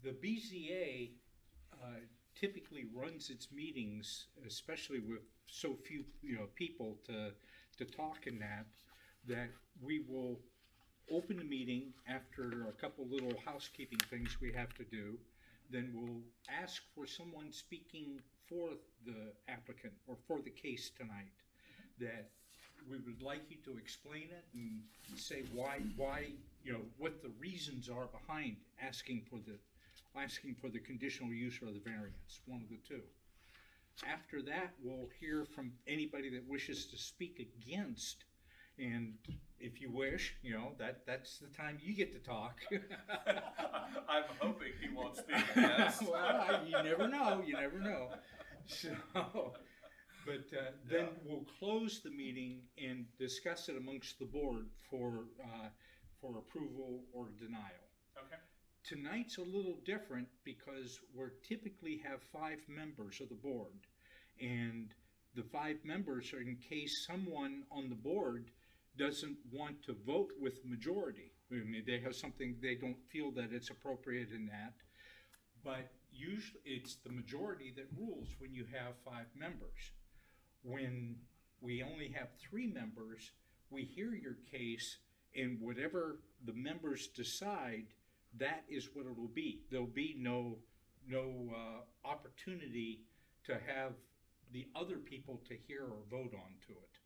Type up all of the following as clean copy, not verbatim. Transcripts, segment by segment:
The BZA typically runs its meetings, especially with so few people to talk in that we will open the meeting after a couple little housekeeping things we have to do. Then we'll ask for someone speaking for the applicant or for the case tonight, that we would like you to explain it and say why what the reasons are behind asking for the conditional use or the variance, one of the two. After that, we'll hear from anybody that wishes to speak against, and if you wish, that's the time you get to talk. I'm hoping he won't speak against. Well, you never know. So, but then we'll close the meeting and discuss it amongst the board for approval or denial. Okay. Tonight's a little different because we typically have 5 members of the board, and the 5 members are in case someone on the board doesn't want to vote with majority. I mean, they have something, they don't feel that it's appropriate in that, but usually it's the majority that rules when you have 5 members. When we only have 3 members, we hear your case, and whatever the members decide, that is what it'll be. There'll be no opportunity to have the other people to hear or vote on to it.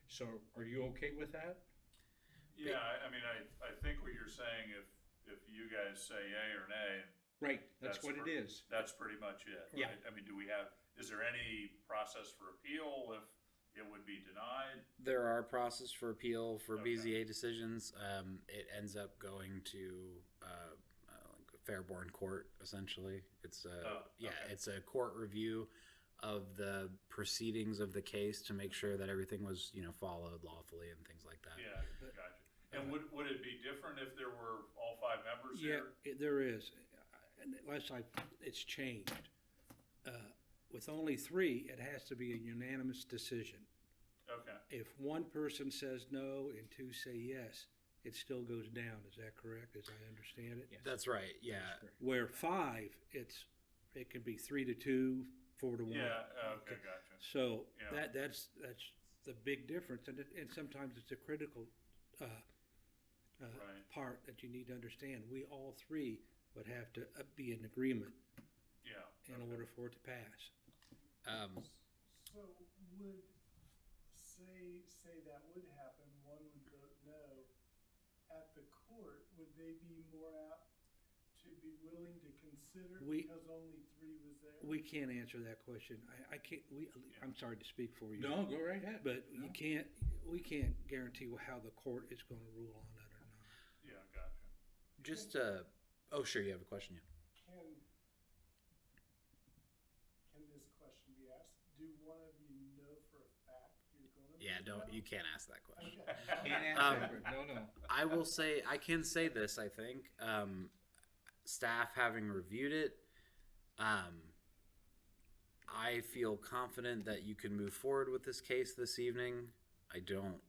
So are you okay with that? Yeah, I mean, I think what you're saying, if you guys say yay or nay. Right, that's what it is. That's pretty much it, right? Yeah. I mean, is there any process for appeal if it would be denied? There are process for appeal for Okay. BZA decisions. It ends up going to Fairborn Court, essentially. It's it's a court review of the proceedings of the case to make sure that everything was followed lawfully and things like that. Yeah, gotcha. And would it be different if there were all 5 members here? Yeah, there is. Unless it's changed. With only 3, it has to be a unanimous decision. Okay. If one person says no and 2 say yes, it still goes down. Is that correct, as I understand it? Yes. That's right. Yeah. That's correct. Where 5, it can be 3-2, 4-1. Yeah, okay, gotcha. So Yeah. that's the big difference, and sometimes it's a critical Right. part that you need to understand. We all 3 would have to be in agreement Yeah. in order for it to pass. So would, say that would happen, one would vote no, at the court, would they be more apt to be willing to consider because only 3 was there? We can't answer that question. I can't, I'm sorry to speak for you. No, go right ahead. But No. we can't guarantee how the court is going to rule on it or not. Yeah, gotcha. Just oh, sure, you have a question. Yeah. Can this question be asked? Do one of you know for a fact you're going to? Yeah, you can't ask that question. Okay. Can't answer it. No. I can say this, I think. Staff having reviewed it, I feel confident that you can move forward with this case this evening. I don't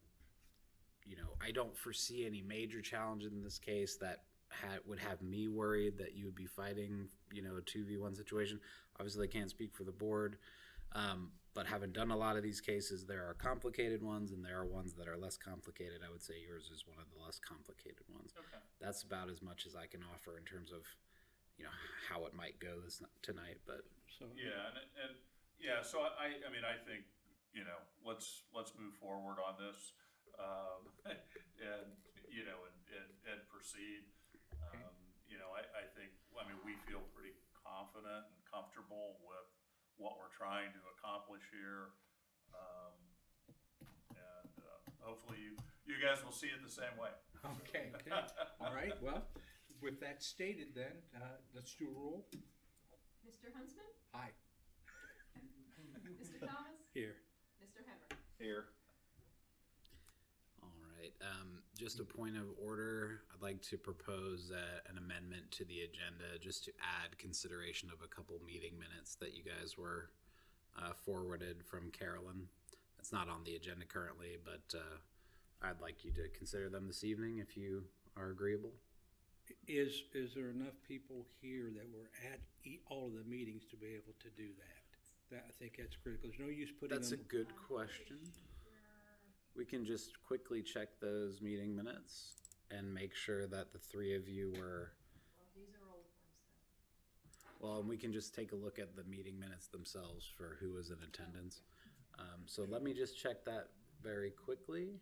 foresee any major challenges in this case that would have me worried that you would be fighting, a 2v1 situation. Obviously, I can't speak for the board, but having done a lot of these cases, there are complicated ones and there are ones that are less complicated. I would say yours is one of the less complicated ones. Okay. That's about as much as I can offer in terms of, how it might go tonight. But So Yeah, and yeah, so I mean, I think, let's move forward on this, and proceed. I think, we feel pretty confident and comfortable with what we're trying to accomplish here. And hopefully you guys will see it the same way. Okay. All right. Well, with that stated, then let's do a roll. Mr. Huntsman? Aye. Mr. Thomas? here, Mr. Hemmer? Here. all right, just a point of order. I'd like to propose an amendment to the agenda just to add consideration of a couple meeting minutes that you guys were forwarded from Carolyn. It's not on the agenda currently, but I'd like you to consider them this evening if you are agreeable. Is there enough people here that were at all of the meetings to be able to do that? I think that's critical. There's no use putting them. That's a good question. We can just quickly check those meeting minutes and make sure that the three of you were. Well, these are old ones though. Well, and we can just take a look at the meeting minutes themselves for who was in attendance. So let me just check that very quickly.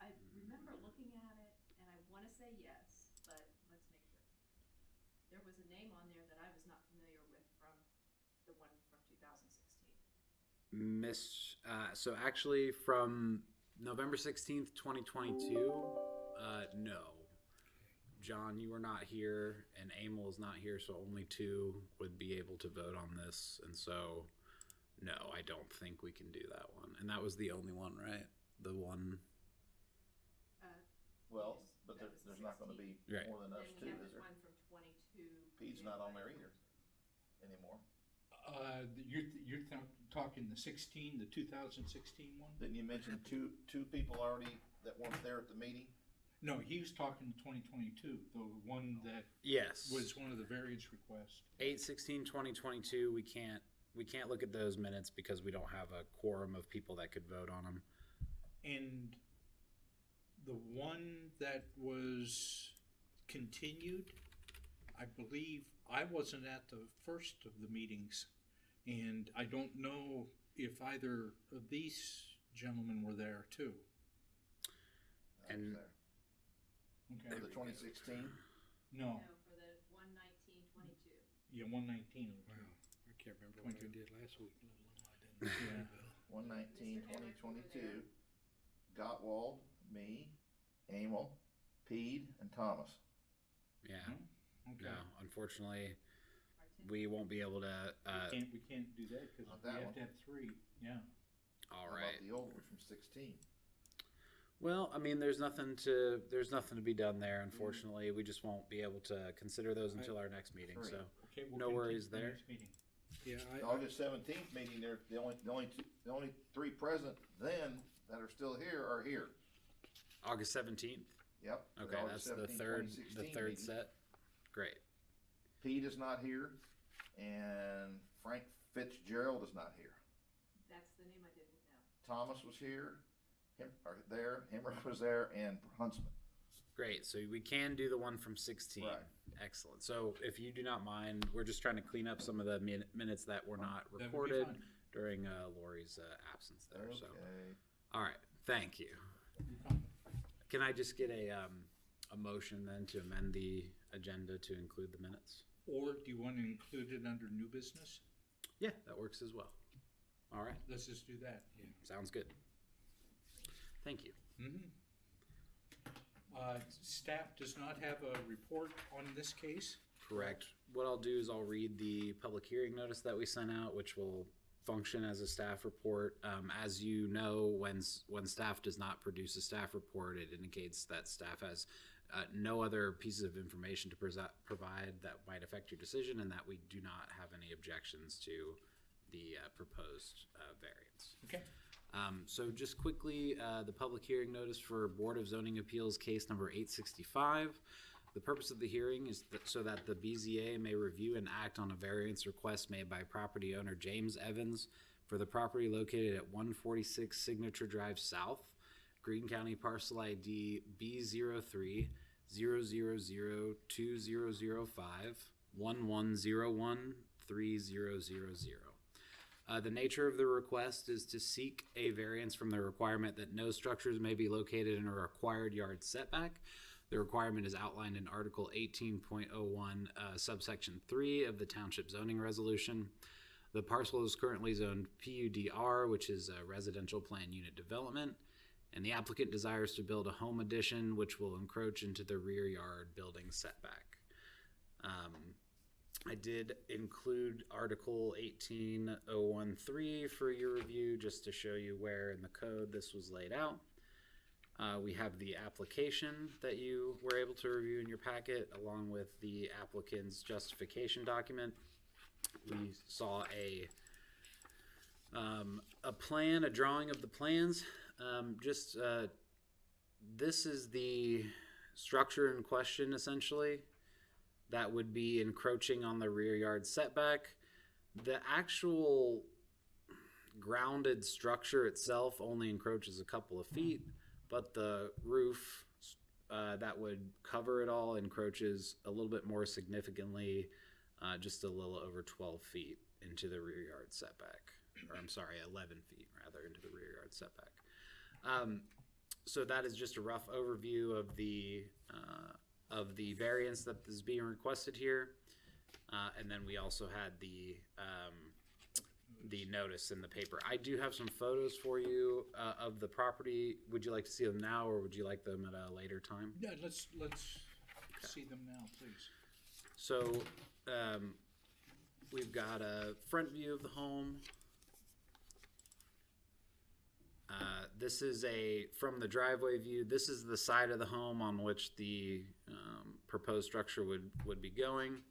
I remember looking at it and I wanna say yes, but let's make sure. There was a name on there that I was not familiar with from the one from 2016. So actually from November 16th, 2022, no. John, you were not here, and Emil is not here, so only two would be able to vote on this. And so, no, I don't think we can do that one. And that was the only one, right? The one. Well, Yes, but that was there's not gonna be Right. more than us Then two, we have is the there? one from 22. Pete's not on there either anymore. You're talking the 2016 one? Didn't you mention two people already that weren't there at the meeting? No, he was talking 2022, the one that Yes. was one of the variance requests. 8/16/2022. We can't look at those minutes because we don't have a quorum of people that could vote on them. And the one that was continued, I believe, I wasn't at the first of the meetings, and I don't know if either of these gentlemen were there too. I was And- there. Okay. For the 2016? No, No, for the 1/19/22. yeah, 119. Wow, I can't remember what I did last week. I didn't. Yeah. 119, Mr. Hamrick, you were 2022. Gottwald, me, Emil, Pede, and Thomas. Yeah. Okay. No, unfortunately, Martin. we won't be able to. We can't do that because Not we that have one. to have three, yeah. All How right. about the old one from 16? Well, I mean, there's nothing to be done there. Unfortunately, we just won't be able to consider those until our next meeting. Three. So Okay, we'll No continue worries the there. next meeting. Yeah, The August 17th meeting, there, the only three present then that are still here are here. August 17th. Yep. Okay, August that's the 17th, third 2016 meeting. set. Great. Pete is not here, and Frank Fitzgerald is not here. That's the name I didn't know. Thomas was here, Hemrick was there, and Huntsman. Great. So we can do the one from 16. Right. Excellent. So if you do not mind, we're just trying to clean up some of the minutes that were not That would be recorded fine. during Lori's absence there. So, Okay. all right. Thank you. Can I just get a motion then to amend the agenda to include the minutes? Or do you want to include it under new business? Yeah, that works as well. All right. Let's just do that. Sounds good. Thank you. Staff does not have a report on this case. Correct. What I'll do is I'll read the public hearing notice that we sent out, which will function as a staff report. As you know, when staff does not produce a staff report, it indicates that staff has no other pieces of information to provide that might affect your decision, and that we do not have any objections to the proposed variance. Okay. So just quickly, the public hearing notice for Board of Zoning Appeals case number 865. The purpose of the hearing is so that the BZA may review and act on a variance request made by property owner James Evans for the property located at 146 Signature Drive South, Greene County parcel ID B03 0002005 1101 3000. The nature of the request is to seek a variance from the requirement that no structures may be located in a required yard setback. The requirement is outlined in Article 18.01, subsection 3 of the Township Zoning Resolution. The parcel is currently zoned PUDR, which is a residential plan unit development, and the applicant desires to build a home addition, which will encroach into the rear yard building setback. I did include Article 18.013 for your review, just to show you where in the code this was laid out. We have the application that you were able to review in your packet, along with the applicant's justification document. We saw a plan, a drawing of the plans. this is the structure in question, essentially, that would be encroaching on the rear yard setback. The actual grounded structure itself only encroaches a couple of feet, but the roof that would cover it all encroaches a little bit more significantly, just a little over 12 feet into the rear yard setback. Or I'm sorry, 11 feet rather into the rear yard setback. So that is just a rough overview of the variance that is being requested here. And then we also had the notice in the paper. I do have some photos for you of the property. Would you like to see them now, or would you like them at a later time? Yeah, let's see them now, please. So we've got a front view of the home. This is from the driveway view, this is the side of the home on which the proposed structure would be going.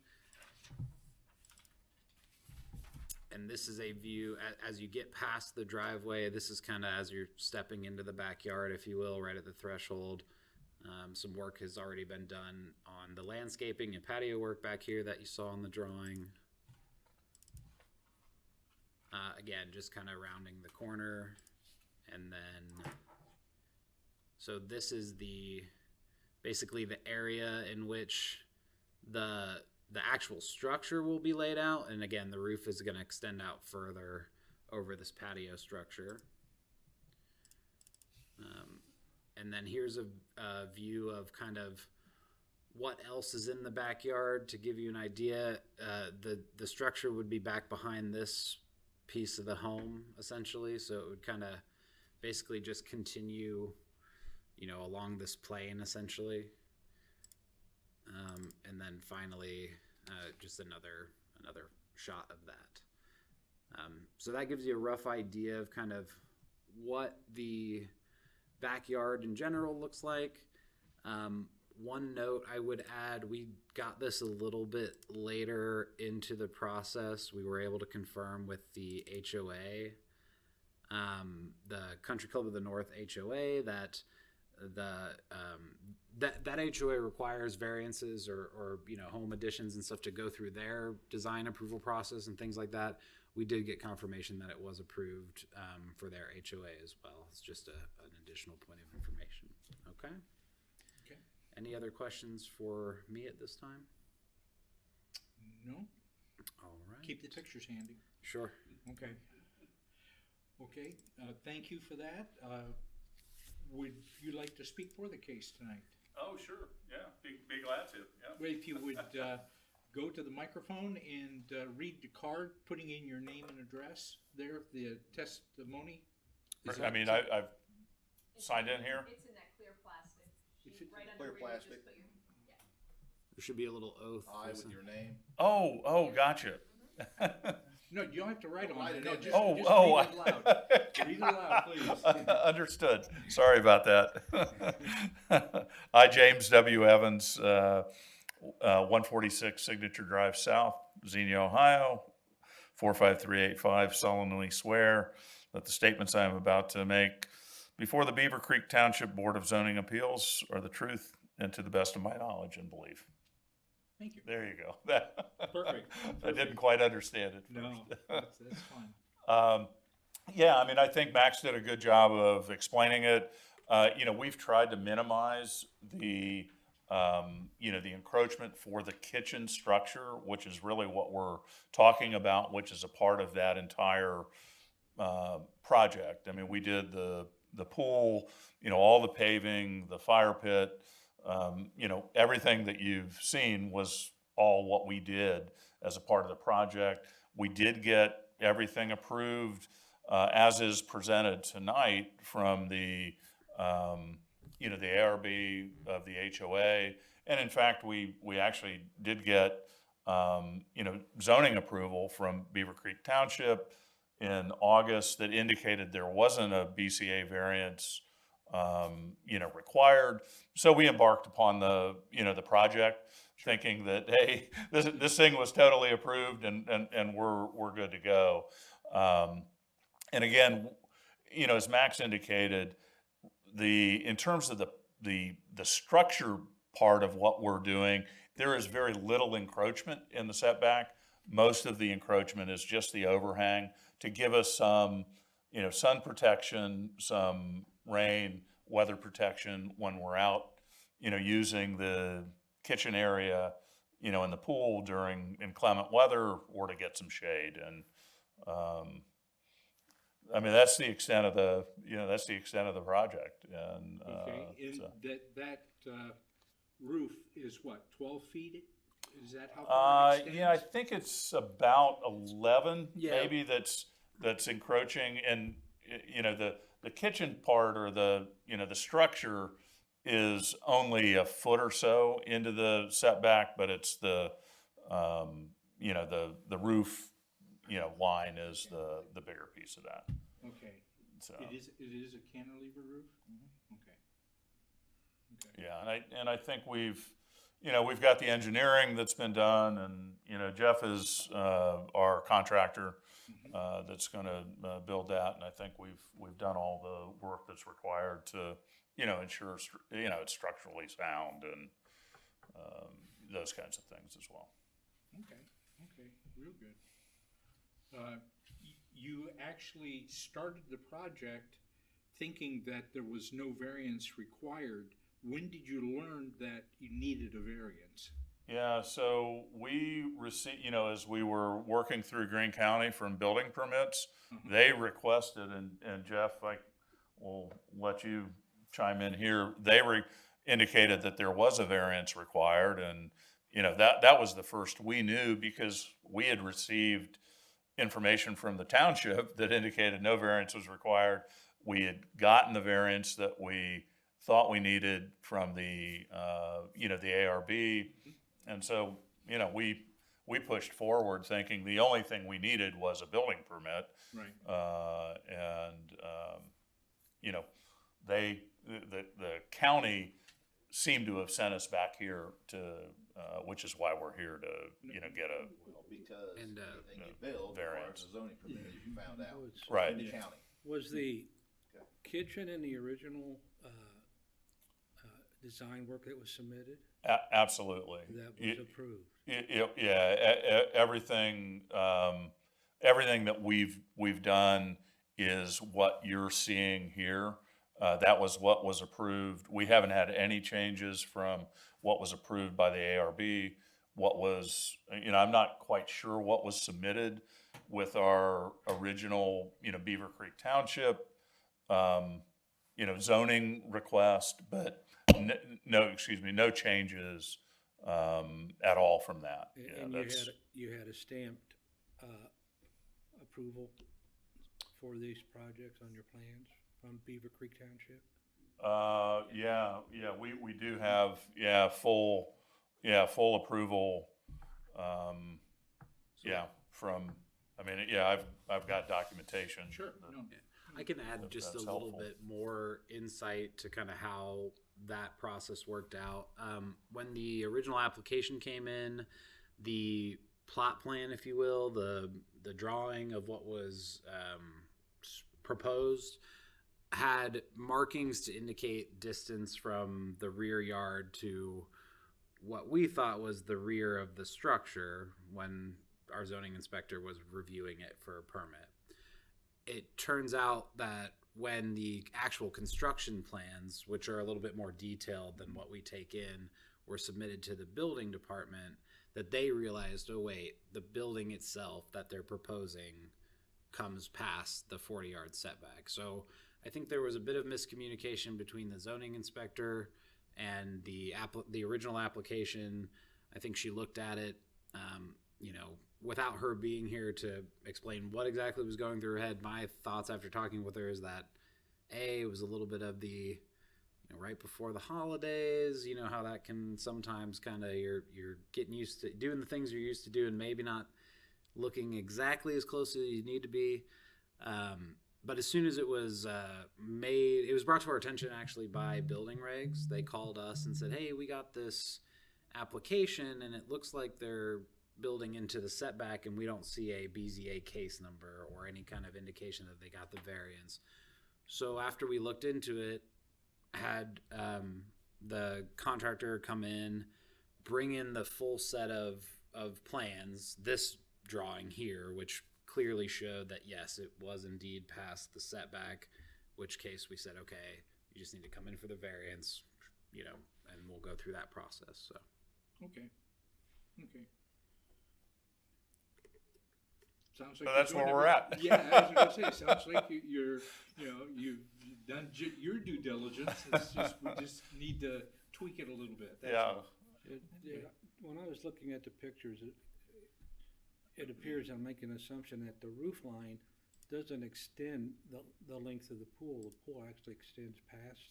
And this is a view as you get past the driveway. This is kind of as you're stepping into the backyard, if you will, right at the threshold. Some work has already been done on the landscaping and patio work back here that you saw in the drawing. Again, just kind of rounding the corner. And then, so this is basically the area in which the actual structure will be laid out. And again, the roof is going to extend out further over this patio structure. And then here's a view of kind of what else is in the backyard to give you an idea. The structure would be back behind this piece of the home, essentially. So it would kind of basically just continue, along this plane, essentially. And then finally, just another shot of that. So that gives you a rough idea of kind of what the backyard in general looks like. One note I would add, we got this a little bit later into the process. We were able to confirm with the HOA, the Country Club of the North HOA, that that HOA requires variances or home additions and stuff to go through their design approval process and things like that. We did get confirmation that it was approved for their HOA as well. It's just an additional point of information. Okay. Okay. Any other questions for me at this time? No? All right. Keep the pictures handy. Sure. Okay. Okay, thank you for that. Would you like to speak for the case tonight? Oh, sure, yeah, be glad to, yeah. Well, if you would go to the microphone and read the card, putting in your name and address there, the testimony. I've signed in here. It's in that clear plastic sheet, right Clear under where you plastic. just put your, There should be a little oath. I with your name. Oh, gotcha. No, you don't have to write on Write it. it No, down. just Oh, read oh. it aloud. Read it aloud, please. Understood. Sorry about that. I, James W. Evans, 146 Signature Drive South, Xenia, Ohio, 45385, solemnly swear that the statements I am about to make before the Beavercreek Township Board of Zoning Appeals are the truth and to the best of my knowledge and belief. Thank you. There you go. Perfect. I didn't quite understand it No, first. that's fine. Yeah, I think Max did a good job of explaining it. We've tried to minimize the encroachment for the kitchen structure, which is really what we're talking about, which is a part of that entire project. We did the pool, all the paving, the fire pit, everything that you've seen was all what we did as a part of the project. We did get everything approved as is presented tonight from the ARB of the HOA. And in fact, we actually did get, zoning approval from Beavercreek Township in August that indicated there wasn't a BCA variance required. So we embarked upon the project thinking that, hey, this thing was totally approved and we're good to go. And again, as Max indicated, in terms of the the structure part of what we're doing, there is very little encroachment in the setback. Most of the encroachment is just the overhang to give us some, sun protection, some rain, weather protection when we're out, using the kitchen area, in the pool during inclement weather, or to get some shade. And that's the extent of the project. And Okay, and so- that roof is what, 12 feet? Is that how far it extends? Yeah, I think it's about 11, Yeah. maybe that's encroaching, and the kitchen part, or the structure is only a foot or so into the setback, but it's the roof line is the bigger piece of that. Okay, So it is a cantilever roof? Okay. Okay. yeah, and I think we've got the engineering that's been done, and Jeff is our contractor that's going to build that, and I think we've done all the work that's required to ensure it's structurally sound, and those kinds of things as well. Okay, real good. You actually started the project thinking that there was no variance required. When did you learn that you needed a variance? Yeah, so we received, as we were working through Greene County from building permits, they requested, and Jeff, I will let you chime in here, they indicated that there was a variance required, and that was the first we knew, because we had received information from the township that indicated no variance was required. We had gotten the variance that we thought we needed from the the ARB, and so we pushed forward thinking the only thing we needed was a building permit. Right. The county seemed to have sent us back here to, which is why we're here to get a Well, because And, anything you build variance. requires a zoning permit, as you found out. Right. In the Yeah. county. Was the Okay. kitchen in the original design work that was submitted, Absolutely. that Y- was approved? Everything that we've done is what you're seeing here. That was what was approved. We haven't had any changes from what was approved by the ARB. What was, I'm not quite sure what was submitted with our original, Beavercreek Township, zoning request, but no changes at all from that. And you had a stamped approval for these projects on your plans from Beavercreek Township? We do have full approval. I've got documentation. Sure, no. I can add just a That's little helpful. bit more insight to kind of how that process worked out. When the original application came in, the plot plan, if you will, the drawing of what was proposed, had markings to indicate distance from the rear yard to what we thought was the rear of the structure when our zoning inspector was reviewing it for a permit. It turns out that when the actual construction plans, which are a little bit more detailed than what we take in, were submitted to the building department, that they realized, oh wait, the building itself that they're proposing comes past the 40-yard setback. So I think there was a bit of miscommunication between the zoning inspector and the original application. I think she looked at it, without her being here to explain what exactly was going through her head. My thoughts after talking with her is that it was a little bit of the right before the holidays, how that can sometimes kind of you're getting used to doing the things you're used to doing, maybe not looking exactly as close as you need to be. But as soon as it was it was brought to our attention actually by building regs. They called us and said, hey, we got this application and it looks like they're building into the setback and we don't see a BZA case number or any kind of indication that they got the variance. So after we looked into it, had the contractor come in, bring in the full set of plans, this drawing here, which clearly showed that yes, it was indeed past the setback, which case we said, okay, you just need to come in for the variance, you know, and we'll go through that process. So Okay. Sounds So like that's you're where doing we're at. Yeah, I was gonna say, sounds like you've done your due diligence. It's just, we just need to tweak it a little bit. That's Yeah. all. When I was looking at the pictures, it appears, I'm making an assumption that the roof line doesn't extend the length of the pool. The pool actually extends past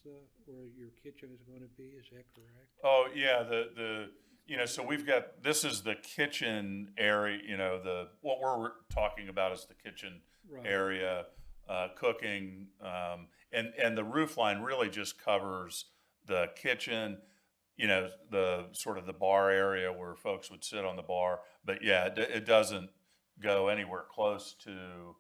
where your kitchen is going to be. Is that correct? Oh, yeah, so we've got, this is the kitchen area, what we're talking about is the kitchen Right. area, cooking, and the roof line really just covers the kitchen, the sort of the bar area where folks would sit on the bar. But yeah, it doesn't go anywhere close to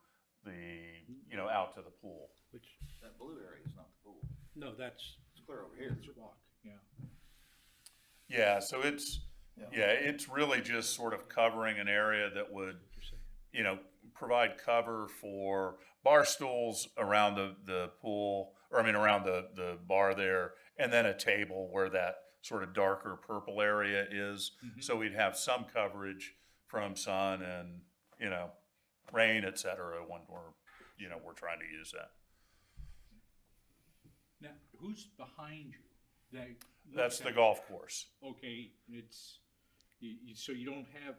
the, out to the pool. Which, That blue area is not the pool. no, that's It's clear over here. Walk, yeah. Yeah, so it's really just sort of covering an area that would, provide cover for bar stools around the pool, around the bar there, and then a table where that sort of darker purple area is. Mhm. So we'd have some coverage from sun and, rain, et cetera, when we're trying to use that. Now, who's behind you? That's looks the at- golf course. Okay, so you don't have,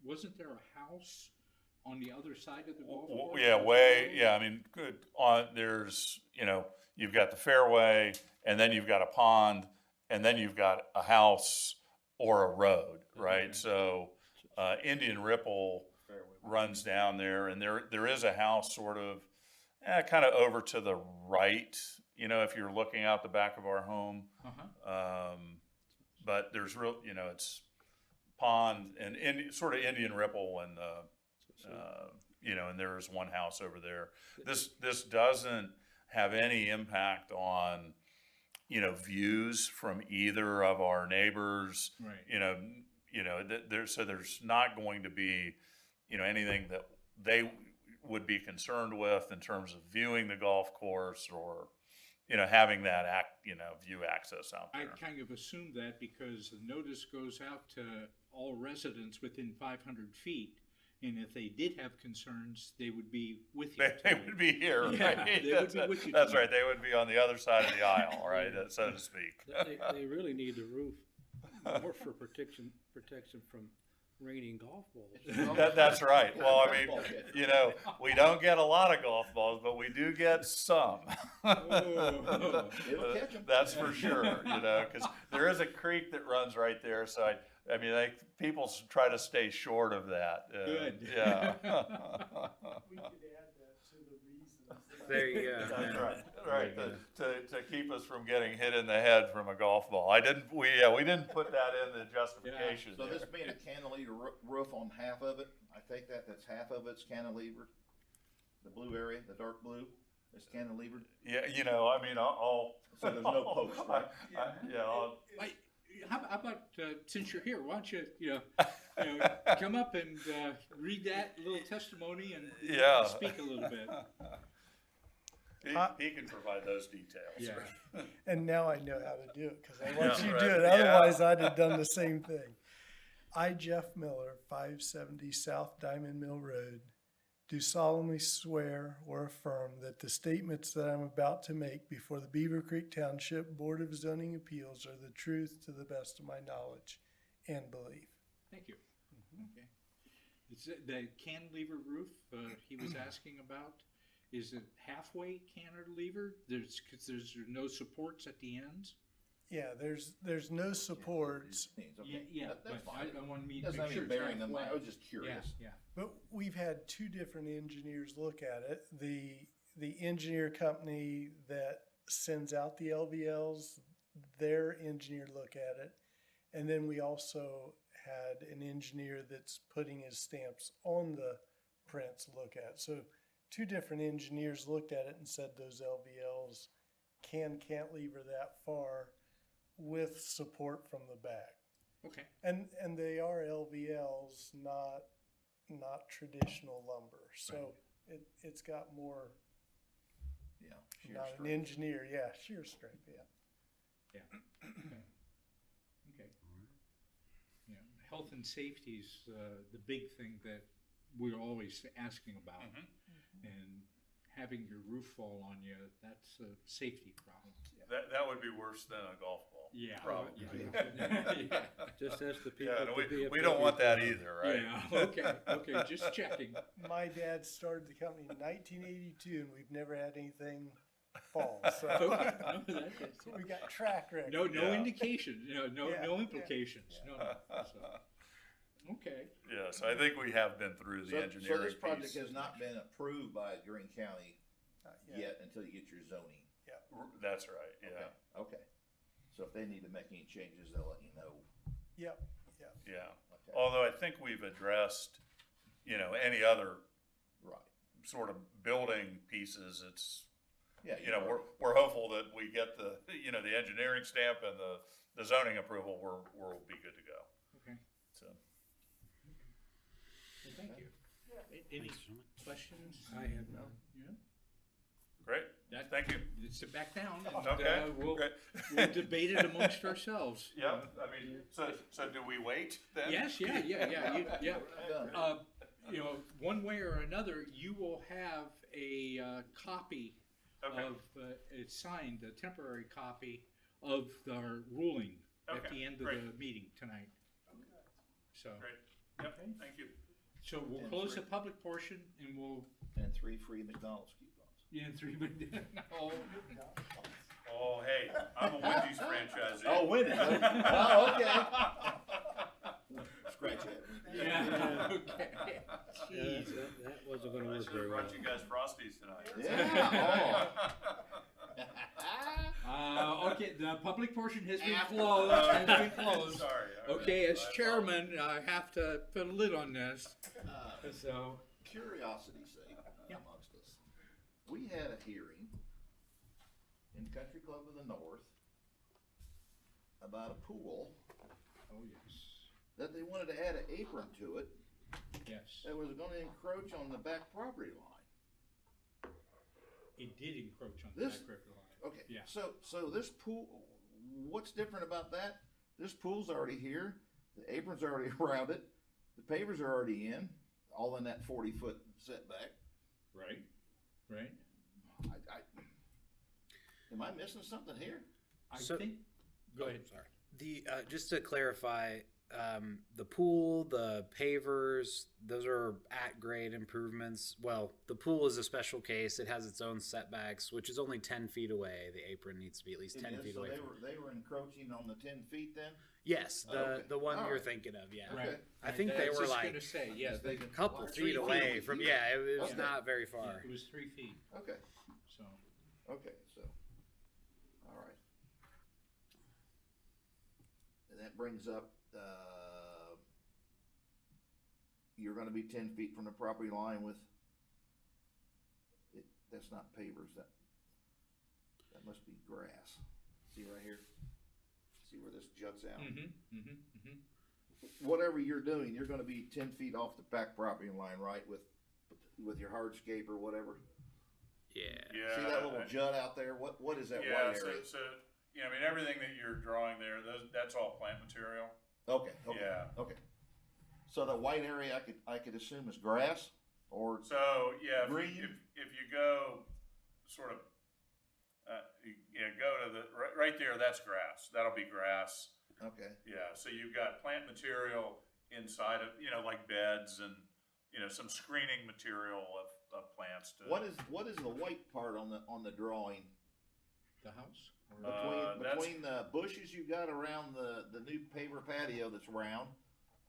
wasn't there a house on the other side of the golf course? Good. There's, you've got the fairway, and then you've got a pond, and then you've got a house or a road, right? Okay. So, Indian Ripple runs down there, and there is a house sort of, kind of over to the right, if you're looking out the back of our home. Uh-huh. But there's it's pond and sort of Indian Ripple and, and there's one house over there. This doesn't have any impact on, views from either of our neighbors. Right. There's not going to be, anything that they would be concerned with in terms of viewing the golf course or, having that view access out I there. kind of assumed that because the notice goes out to all residents within 500 feet. And if they did have concerns, they would be with you. They would be here, Yeah, right? they would be with you That's tonight. right. They would be on the other side of the aisle, right, so to speak. they really need the roof more for protection from raining golf balls. That's right. Well, we don't get a lot of golf balls, but we do get some. Oh. It'll catch 'em. That's for sure, because there is a creek that runs right there, so people try to stay short of that. Good. Yeah. We could add that to the reasons. there you go. That's Yeah. right. To keep us from getting hit in the head from a golf ball. We didn't put that in the justification. So there. this being a cantilever roof on half of it, I take that's half of it's cantilevered. The blue area, the dark blue, is cantilevered. Yeah, I'll. So there's no post, right? How about since you're here, why don't you come up and read that little testimony and Yeah. speak a little bit. He can provide those details. Yeah. And now I know how to do it because I watched Yeah, you right. do it. Yeah. Otherwise, I'd have done the same thing. I, Jeff Miller, 570 South Diamond Mill Road, do solemnly swear or affirm that the statements that I'm about to make before the Beavercreek Township Board of Zoning Appeals are the truth to the best of my knowledge and belief. Thank you. Okay. It's the cantilever roof he was asking about. Is it halfway cantilever? There's no supports at the ends. Yeah, there's no supports, Okay. Yeah. That's But fine. I want me to Doesn't make have sure any it's bearing on that. I halfway. was just curious. Yeah. but we've had two different engineers look at it. The engineer company that sends out the LVLs, their engineer look at it. And then we also had an engineer that's putting his stamps on the prints look at it. So two different engineers looked at it and said those LVLs can cantilever that far with support from the back. Okay. And they are LVLs, not traditional lumber. So it's got more, Yeah. sheer not an strength. engineer, yeah, sheer strength, yeah. Yeah. Okay. Okay. Yeah. Health and safety is the big thing that we're always asking about. And having your roof fall on you, that's a safety problem. That would be worse than a golf ball. Yeah. Probably. Yeah. Just ask the people. Yeah, at no, the we don't want that VFW. either, right? Yeah, okay, just checking. My dad started the company in 1982, and we've never had anything fall. So Okay, no, that's- we got track record. No Yeah. indication, no Yeah, implications, no. So, okay, Yeah, so I think we have been through the So engineering this project piece. has not been approved by Green County Not yet until you get your zoning. That's right, yeah, Okay. So if they need to make any changes, they'll let you know. Yep. yeah. Okay. Although I think we've addressed, any other Right. sort of building pieces, it's, Yeah. we're hopeful that we get the engineering stamp and the zoning approval, we'll be good to go, okay, so. well, thank you. Any questions? I have none. Yeah, Great, That- thank you. sit back down and, Okay, we'll great. debate it amongst ourselves. Yeah, I mean, so do we wait then? Yes, yeah, yeah. Done. One way or another, you will have a copy Okay. of, it's signed, a temporary copy of the ruling at Okay, the end of great. the meeting tonight. So, Great, yep, thank you. so we'll And close three. the public portion and we'll, And 3 free McDonald's coupons. no, Oh, hey, I'm a Wendy's franchisee. Oh, win it. Oh, okay. Scratch it. yeah, okay. Yeah, Jeez. that wasn't gonna I work should very have well. brought you guys Frosties tonight. Yeah. Okay, the public portion has been closed, Sorry. all right. Okay, as I chairman, I have to put a lid on this, so. Curiosity's sake, Yeah. amongst us, we had a hearing in Country Club of the North about a pool Oh, yes, that they wanted to add an apron to it yes. that was gonna encroach on the back property line. It did encroach on the This- back record line. Okay, Yeah. so this pool, what's different about that? This pool's already here, the apron's already around it, the pavers are already in, all in that 40-foot setback. Right, right. Am I missing something here? I So- think, go ahead. Sorry. The just to clarify, the pool, the pavers, those are at grade improvements. Well, the pool is a special case; it has its own setbacks, which is only 10 feet away. The apron needs to be at least 10 It is, feet so away. they were encroaching on the 10 feet then? Yes, the Okay. the one All you're right. thinking of. Yeah, Right. I think I they was were just like gonna say, yeah, They- a couple 3 feet away from. Yeah, it was Okay. not very far. it was 3 feet, Okay, so. so, all right. And that brings up, you're gonna be 10 feet from the property line with, that's not pavers, that must be grass. See right here? See where this juts out? Whatever you're doing, you're gonna be 10 feet off the back property line, right, with your hardscape or whatever? Yeah. Yeah. See that little jut out there? What is that Yeah, white so, area? I mean, everything that you're drawing there, that's all plant material. Okay, Yeah. okay. So the white area I could assume is grass or, So, yeah, Green? if you go sort of, go to right there, that's grass. That'll be grass. okay, Yeah, so you've got plant material inside of, like beds and, some screening material of plants to. what is the white part on the drawing? The house? that's- Between the bushes you got around the new paver patio that's round,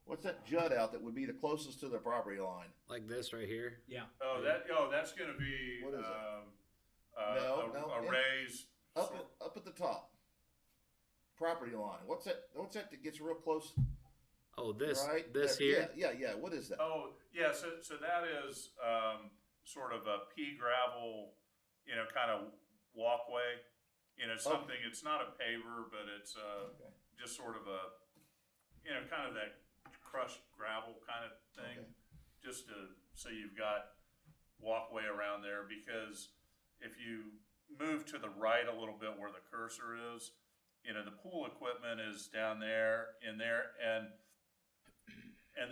what's that jut out that would be the closest to the property line? Like this right here. Yeah. That's gonna be, What is it? No, a raised. Up at the top. Property line, what's that that gets real close, Oh, this right? this There- here. Yeah, what is that? Oh, yeah, so that is, sort of a pea gravel, kind of walkway. You know, something, it's not a paver, but it's, Okay. just sort of a, you know, kind of that crushed gravel kind of thing. Okay. Just to, so you've got walkway around there, because if you move to the right a little bit where the cursor is, you know, the pool equipment is down there, in there, and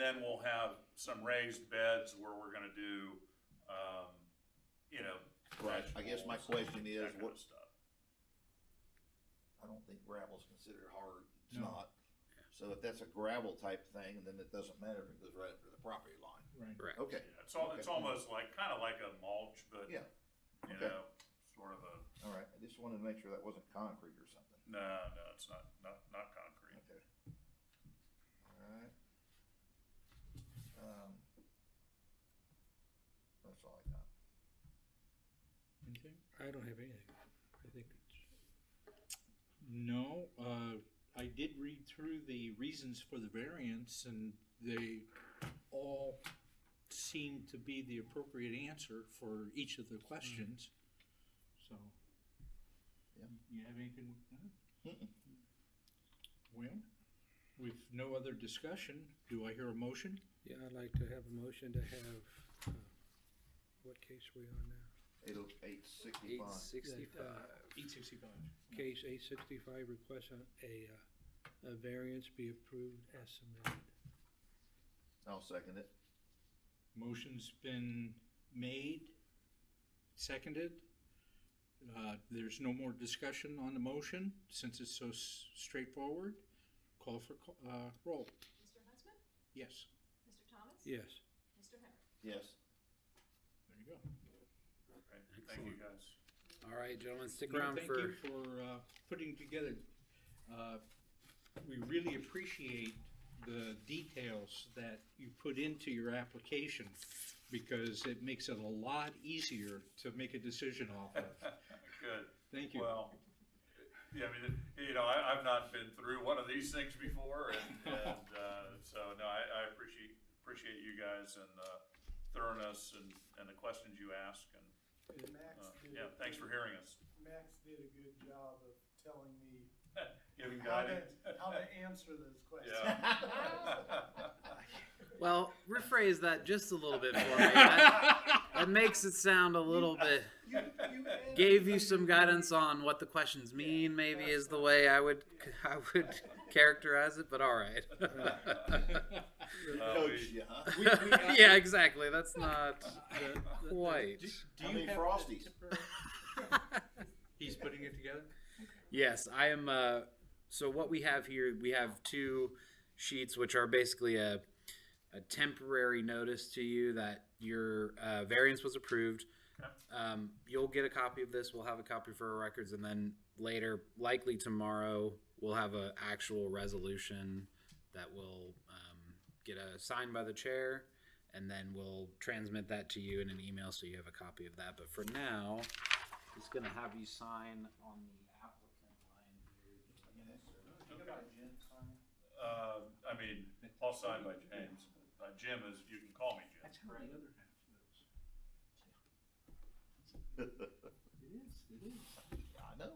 then we'll have some raised beds where we're gonna do, you know. Right. I guess my vegetables, question is, that kind what, of stuff. I don't think gravel's considered hard. It's No. not. So if that's a gravel type thing, then it doesn't matter if it goes right up to the property line. Right. Correct. Okay. Yeah, it's almost like, kind of like a mulch, but, Yeah. you Okay. know, sort of a, All right. I just wanted to make sure that wasn't concrete or something. no, it's not concrete. Okay. All right. That's all I got. Anything? I don't have anything. I think it's, No, I did read through the reasons for the variance, and they all seem to be the appropriate answer for each of the questions. So, Yeah. you have anything with that? Mm-mm. Well, with no other discussion, do I hear a motion? yeah, I'd like to have a motion to have, what case are we on now? 865. 865. 865. Case 865, request a variance be approved as submitted. I'll second it. Motion's been made, seconded. There's no more discussion on the motion, since it's so straightforward. Call for, roll. Mr. Huntsman? Yes, Mr. Thomas? Yes. Mr. Henry? Yes. there you go. Okay, thank you guys. All right, gentlemen, stick No, around thank for. you for putting together. We really appreciate the details that you put into your application, because it makes it a lot easier to make a decision off of. Good. Thank you. Well, yeah, I mean, you know, I've not been through one of these things before, and so, no, I appreciate you guys and thoroughness and the questions you ask, and, And Max did. yeah, thanks for hearing us. Max did a good job of telling me Giving how guidance. how to answer those questions. Yeah. Well, rephrase that just a little bit for me. That makes it sound a little bit. You Gave you some guidance on what the questions mean. Maybe is the way I would characterize it. But all right. Coach, you, huh? Yeah, exactly. That's not quite. Do How you many have Frosties? He's putting it together? Yes, I am. So what we have here, we have two sheets, which are basically a temporary notice to you that your variance was approved. You'll get a copy of this. We'll have a copy for our records, and then later, likely tomorrow, we'll have an actual resolution that will get signed by the chair, and then we'll transmit that to you in an email so you have a copy of that. But for now, he's going to have you sign on the applicant line here. You got a Jim sign? I mean, I'll sign by James. Jim is, you can call me Jim. That's how the other half lives. It is. I know.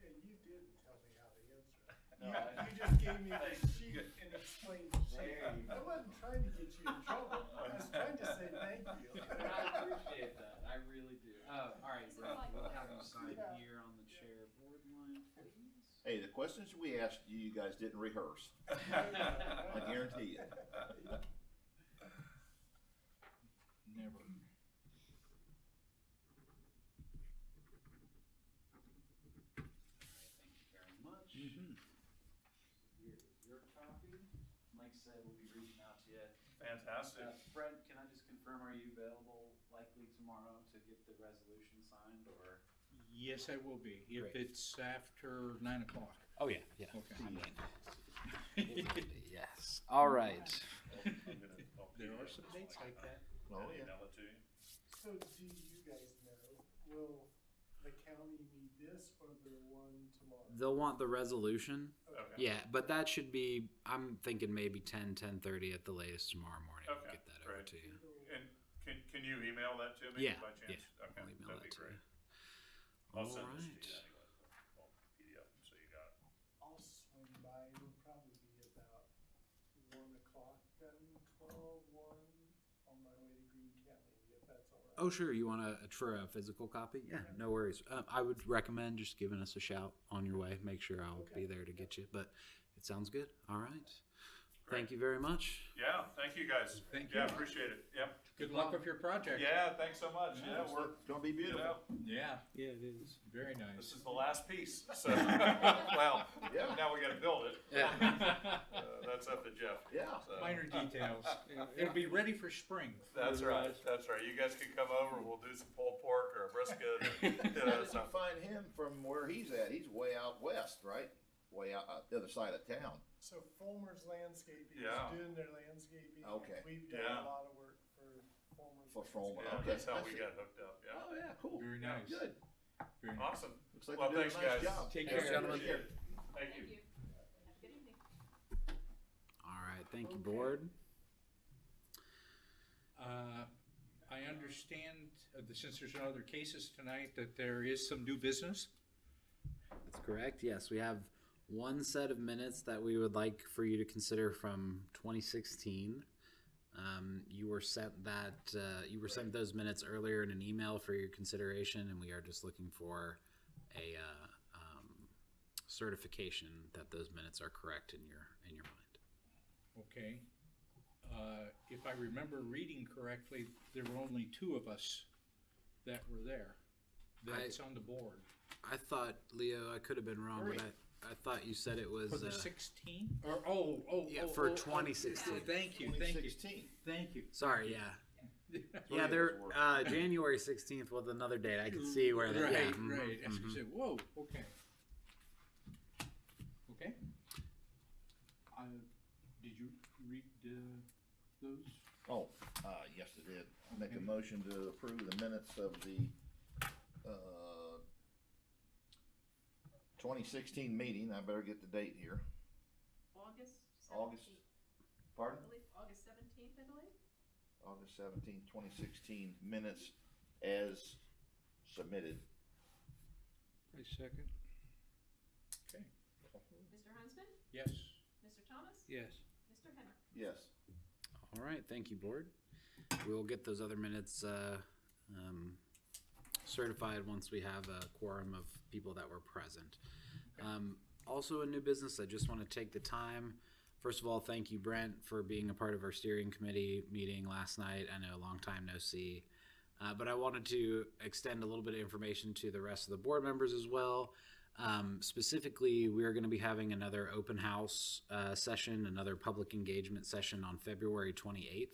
And you didn't tell me how to answer it. You just gave me the sheet and explained the sheet. I wasn't trying to get you in trouble. I was trying to say thank you. I appreciate that. I really do. All right, Brett, we'll have you sign here on the chair board line, please. Hey, the questions we asked you, you guys didn't rehearse. I guarantee you. Never. Thank you very much. Here is your copy. Like I said, we'll be reaching out to you. Fantastic. Brent, can I just confirm, are you available likely tomorrow to get the resolution signed, or? Yes, I will be, if Great. it's after 9 o'clock. Oh, yeah, yeah. Okay. Yes. All right. There are some dates like that. Oh, yeah. Email it to you. So do you guys know, will the county need this or the one tomorrow? They'll want the resolution. Okay. Yeah, but that should be, I'm thinking maybe 10:30 at the latest tomorrow morning. We'll Okay, get that over great. to you. And Can you email that to me Yeah, by chance? yeah, Okay, I'll email that'd that be to great. you. I'll All send this to right. you anyway. Well, PDF, so you got it. I'll swing by, it'll probably be about 1 o'clock, 12, 1, on my way to Greene County, if that's all right. Oh, sure. You want for a physical copy? Yeah, no worries. I would recommend just giving us a shout on your way. Make sure I'll be there to get you. But it sounds good. All right. Thank you very much. Yeah, thank you guys. Thank Yeah, you. appreciate it. Yep. Good luck with your project. Yeah, thanks so much. Yeah, It's we're, gonna be you beautiful. know, Yeah, Yeah, it is. very this nice. is the last piece. So, well, Yeah. now we gotta build it. Yeah. That's up to Jeff. Yeah. So- Minor details. It'll be ready for spring. That's right. That's right. You guys can come over. We'll do some pulled pork or a brisket. Or, you How know, did you something. find him from where he's at? He's way out west, right? Way out the other side of town. So Fulmer's Landscaping Yeah. is doing their landscaping. Okay. We've done Yeah. a lot of work for Fulmer's. For Fulmer. Yeah, Okay, that's how I we see. got hooked up. Yeah. Oh yeah, cool. Very Yeah. nice. Good. Very nice. Awesome. Looks like Well, you're doing thanks, a nice guys. job. Take Thanks, care. gentlemen. Thank you. Thank you. Have a good evening. All right. Thank you, board. I understand, since there's no other cases tonight, that there is some new business. That's correct. Yes, we have one set of minutes that we would like for you to consider from 2016. You were sent those minutes earlier in an email for your consideration, and we are just looking for a certification that those minutes are correct in your mind. Okay. If I remember reading correctly, there were only two of us that were there. That's on the board. I thought, Leo, I could have been wrong, Right. but I thought you said it was For the 16? Or, for 2016. Thank you. 2016. sorry, yeah. Three Yeah, of there. us were. January 16th was another date. I could see where that. Right, Yeah, mhm, right. As you mhm. said, whoa, okay. Okay. Did you read those? Oh, yes, it did. I make a motion to approve the minutes of the 2016 meeting. I better get the date here. August August. 17th, Pardon? I believe, August 17th, I believe. August 17th, 2016 minutes as submitted. I second. Okay. Mr. Huntsman, Yes. Mr. Thomas, Yes. Mr. Henry. Yes. All right, thank you, board. We'll get those other minutes certified once we have a quorum of people that were present. Also, in new business, I just want to take the time. First of all, thank you, Brent, for being a part of our steering committee meeting last night. I know, long time no see. But I wanted to extend a little bit of information to the rest of the board members as well. Specifically, we are going to be having another open house session, another public engagement session on February 28th.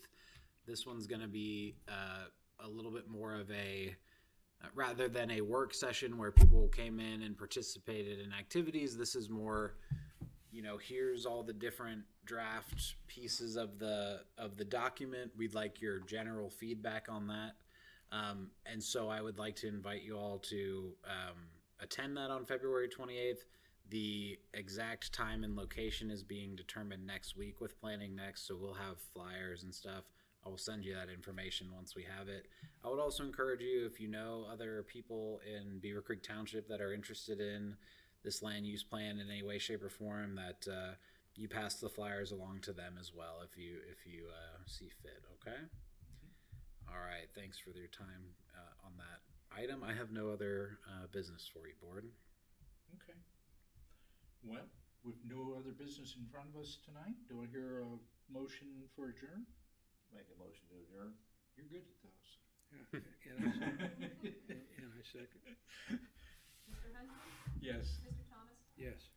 This one's going to be a little bit more of a, rather than a work session where people came in and participated in activities, this is more, here's all the different draft pieces of the document. We'd like your general feedback on that. And so I would like to invite you all to attend that on February 28th. The exact time and location is being determined next week with Planning Next, so we'll have flyers and stuff. I will send you that information once we have it. I would also encourage you, if you know other people in Beavercreek Township that are interested in this land use plan in any way, shape, or form, that you pass the flyers along to them as well if you see fit, okay? All right, thanks for your time on that item. I have no other business for you, board. Okay. Well, with no other business in front of us tonight, do I hear a motion for adjourn? Make a motion to adjourn. You're good at those. Yeah, and I second. Mr. Huntsman, Yes. Mr. Thomas, Yes.